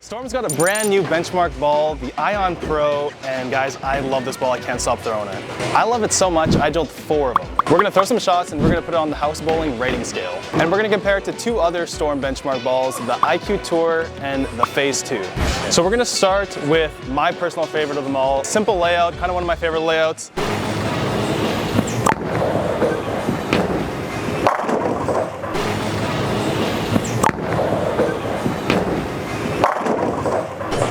Storm's got a brand new benchmark ball, the Ion Pro, and guys, I love this ball. I can't stop throwing it. I love it so much, I drilled 4 of them. We're gonna throw some shots and we're gonna put it on the house bowling rating scale. And we're gonna compare it to 2 other Storm benchmark balls, the IQ Tour and the Phase 2. So we're gonna start with my personal favorite of them all. Simple layout, kind of one of my favorite layouts.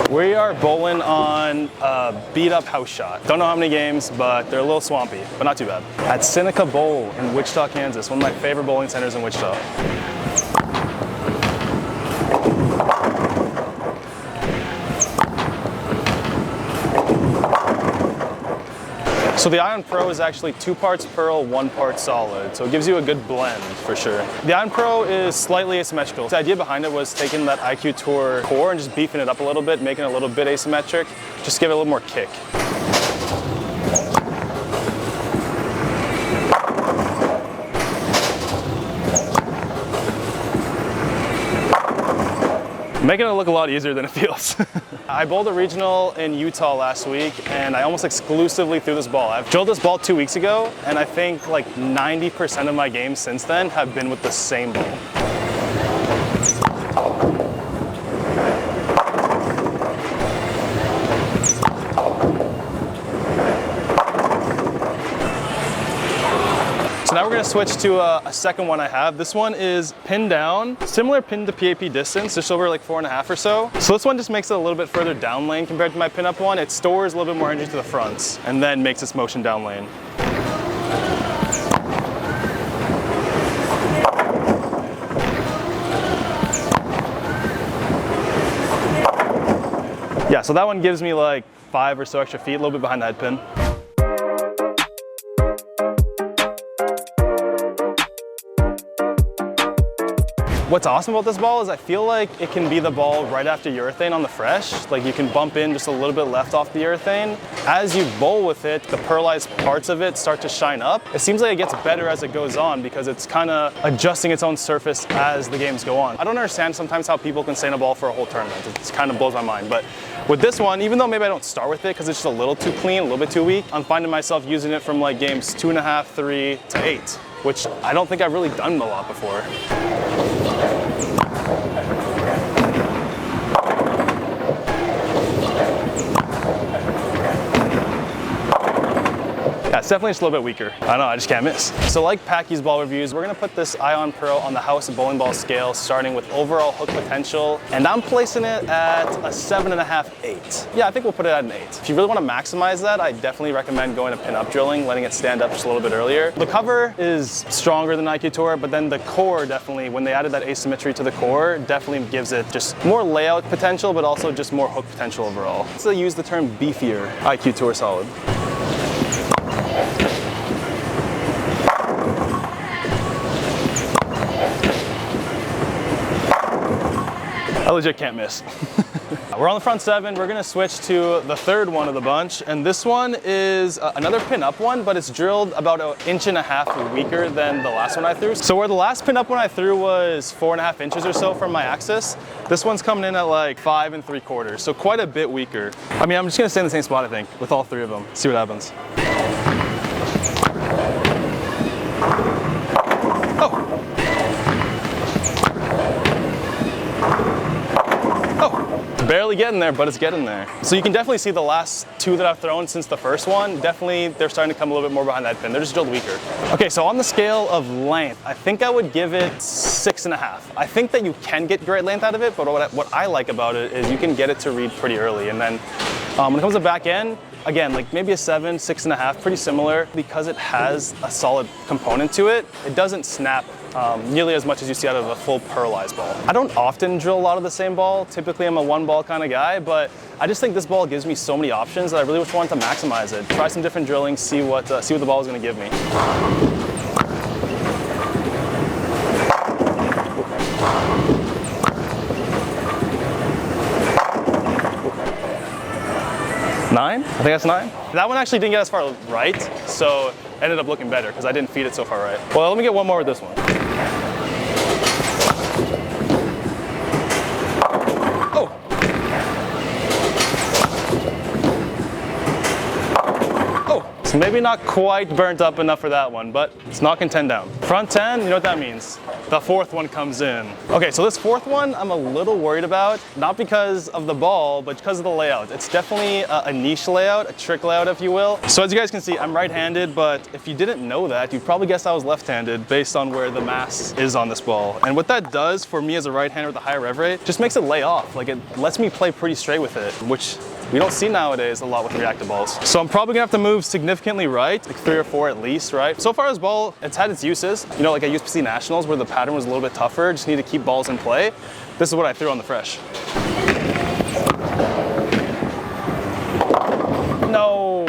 We are bowling on a beat up house shot. Don't know how many games, but they're a little swampy, but not too bad. At Seneca Bowl in Wichita, Kansas, one of my favorite bowling centers in Wichita. So the Ion Pro is actually 2 parts pearl, 1 part solid. So it gives you a good blend for sure. The Ion Pro is slightly asymmetrical. The idea behind it was taking that IQ Tour core and just beefing it up a little bit, making it a little bit asymmetric, just give it a little more kick. Making it look a lot easier than it feels. I bowled a regional in Utah last week and I almost exclusively threw this ball. I've drilled this ball 2 weeks ago and I think like 90% of my games since then have been with the same ball. So now we're going to switch to a second one I have. This one is pin down, similar pin to PAP distance, just over like 4.5 or so. So this one just makes it a little bit further down lane compared to my pin up one. It stores a little bit more energy to the fronts and then makes its motion down lane. Yeah, so that one gives me like 5 or so extra feet, a little bit behind the head pin. What's awesome about this ball is I feel like it can be the ball right after urethane on the fresh. Like you can bump in just a little bit left off the urethane. As you bowl with it, the pearlized parts of it start to shine up. It seems like it gets better as it goes on because it's kind of adjusting its own surface as the games go on. I don't understand sometimes how people can stay in a ball for a whole tournament. It kind of blows my mind. But with this one, even though maybe I don't start with it because it's just a little too clean, a little bit too weak, I'm finding myself using it from like games 2.5, 3 to 8, which I don't think I've really done a lot before. Yeah, it's definitely just a little bit weaker. I don't know, I just can't miss. So like Packy's ball reviews, we're gonna put this Ion Pro on the house bowling ball scale, starting with overall hook potential, and I'm placing it at a 7.5, 8. Yeah, I think we'll put it at an 8. If you really wanna maximize that, I definitely recommend going to pin-up drilling, letting it stand up just a little bit earlier. The cover is stronger than IQ Tour, but then the core definitely, when they added that asymmetry to the core, definitely gives it just more layout potential, but also just more hook potential overall. So they use the term beefier IQ Tour solid. I legit can't miss. We're on the front 7. We're gonna switch to the third one of the bunch, and this one is another pin-up one, but it's drilled about 1.5 inches weaker than the last one I threw. So where the last pin-up one I threw was 4.5 inches or so from my axis, this one's coming in at like 5 3/4, so quite a bit weaker. I mean, I'm just gonna stay in the same spot, I think, with all 3 of them. See what happens. Barely getting there, but it's getting there. So you can definitely see the last 2 that I've thrown since the first one, definitely they're starting to come a little bit more behind that pin. They're just drilled weaker. Okay, so on the scale of length, I think I would give it 6.5. I think that you can get great length out of it, but what I like about it is you can get it to read pretty early. And then when it comes to back end, again, like maybe a 7, 6.5, pretty similar. Because it has a solid component to it, it doesn't snap nearly as much as you see out of a full pearlized ball. I don't often drill a lot of the same ball. Typically I'm a 1 ball kind of guy, but I just think this ball gives me so many options that I really just want to maximize it. Try some different drilling, see what the ball is going to give me. Nine? I think that's 9. That one actually didn't get as far right, so ended up looking better because I didn't feed it so far right. Well, let me get one more with this one. Oh! Maybe not quite burnt up enough for that one, but it's knocking 10 down. Front 10, you know what that means. The fourth one comes in. Okay, so this fourth one I'm a little worried about, not because of the ball, but because of the layout. It's definitely a niche layout, a trick layout, if you will. So as you guys can see, I'm right-handed, but if you didn't know that, you'd probably guess I was left-handed based on where the mass is on this ball. And what that does for me as a right-hander with a high rev rate, just makes it lay off. Like, it lets me play pretty straight with it, which we don't see nowadays a lot with reactive balls. So I'm probably gonna have to move significantly right, like 3 or 4 at least, right? So far this ball, it's had its uses. You know, like at USPC Nationals where the pattern was a little bit tougher, just need to keep balls in play. This is what I threw on the fresh. No.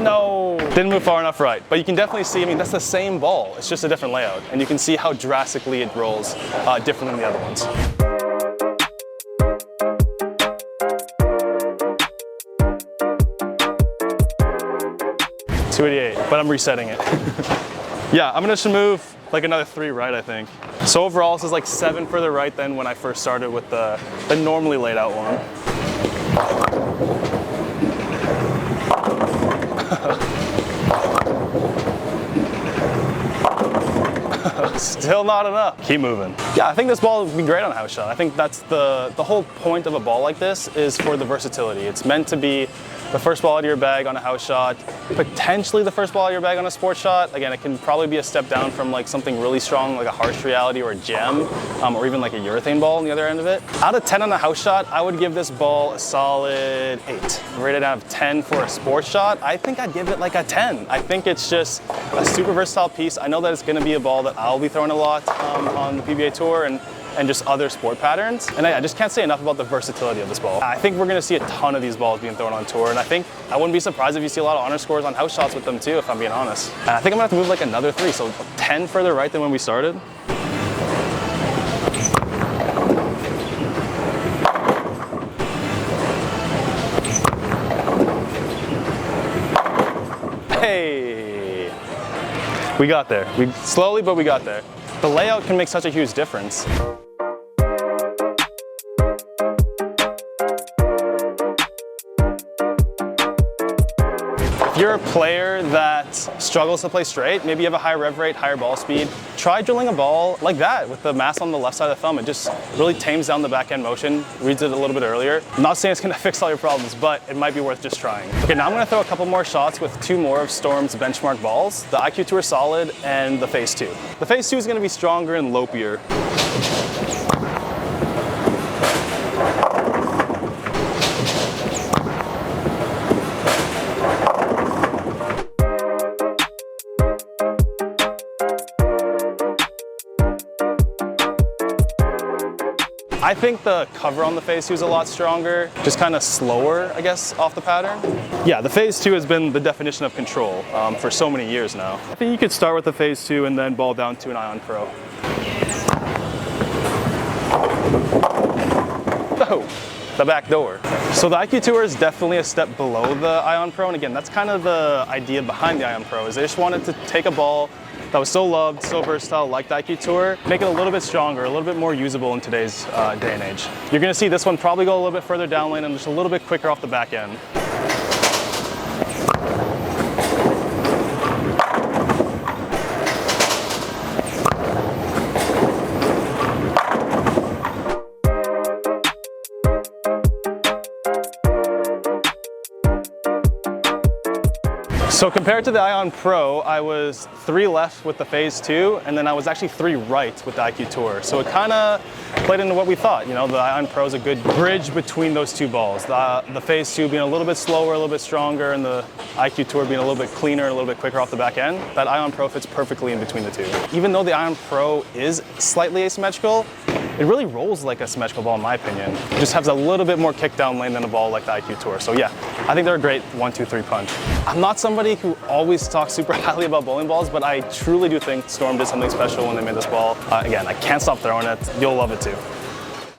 No. Didn't move far enough right, but you can definitely see, I mean, that's the same ball. It's just a different layout. And you can see how drastically it rolls different than the other ones. 288, but I'm resetting it. Yeah, I'm gonna just move like another 3 right, I think. So overall, this is like 7 further right than when I first started with the normally laid out one. Still not enough. Keep moving. Yeah, I think this ball would be great on a house shot. I think that's the whole point of a ball like this is for the versatility. It's meant to be the first ball out of your bag on a house shot, potentially the first ball out of your bag on a sports shot. Again, it can probably be a step down from like something really strong like a harsh reality or a gem, or even like a urethane ball on the other end of it. Out of 10 on a house shot, I would give this ball a solid 8. Rated out of 10 for a sports shot, I think I'd give it like a 10. I think it's just a super versatile piece. I know that it's gonna be a ball that I'll be throwing a lot on the PBA Tour and just other sport patterns. And I just can't say enough about the versatility of this ball. I think we're gonna see a ton of these balls being thrown on tour, and I think I wouldn't be surprised if you see a lot of honor scores on house shots with them too, if I'm being honest. And I think I'm gonna have to move like another 3, so 10 further right than when we started. Hey, we got there. We slowly, but we got there. The layout can make such a huge difference. If you're a player that struggles to play straight, maybe you have a high rev rate, higher ball speed, try drilling a ball like that with the mass on the left side of the thumb. It just really tames down the backhand motion, reads it a little bit earlier. I'm not saying it's gonna fix all your problems, but it might be worth just trying. Okay, now I'm gonna throw a couple more shots with 2 more of Storm's benchmark balls, the IQ Tour Solid and the Phase 2. The Phase 2 is gonna be stronger and lopier. I think the cover on the Phase 2 is a lot stronger, just kind of slower, I guess, off the pattern. Yeah, the Phase 2 has been the definition of control for so many years now. I think you could start with the Phase 2 and then ball down to an Ion Pro. Oh, the back door. So the IQ Tour is definitely a step below the Ion Pro, and again, that's kind of the idea behind the Ion Pro, is they just wanted to take a ball that was so loved, so versatile, like the IQ Tour, make it a little bit stronger, a little bit more usable in today's day and age. You're gonna see this one probably go a little bit further down lane and just a little bit quicker off the back end. So compared to the Ion Pro, I was 3 left with the Phase 2, and then I was actually 3 right with the IQ Tour. So it kind of played into what we thought. You know, the Ion Pro is a good bridge between those 2 balls. The Phase 2 being a little bit slower, a little bit stronger, and the IQ Tour being a little bit cleaner, a little bit quicker off the back end. That Ion Pro fits perfectly in between the 2. Even though the Ion Pro is slightly asymmetrical, it really rolls like a symmetrical ball in my opinion. It just has a little bit more kick down lane than a ball like the IQ Tour. So yeah, I think they're a great 1-2-3 punch. I'm not somebody who always talks super highly about bowling balls, but I truly do think Storm did something special when they made this ball. Again, I can't stop throwing it. You'll love it too.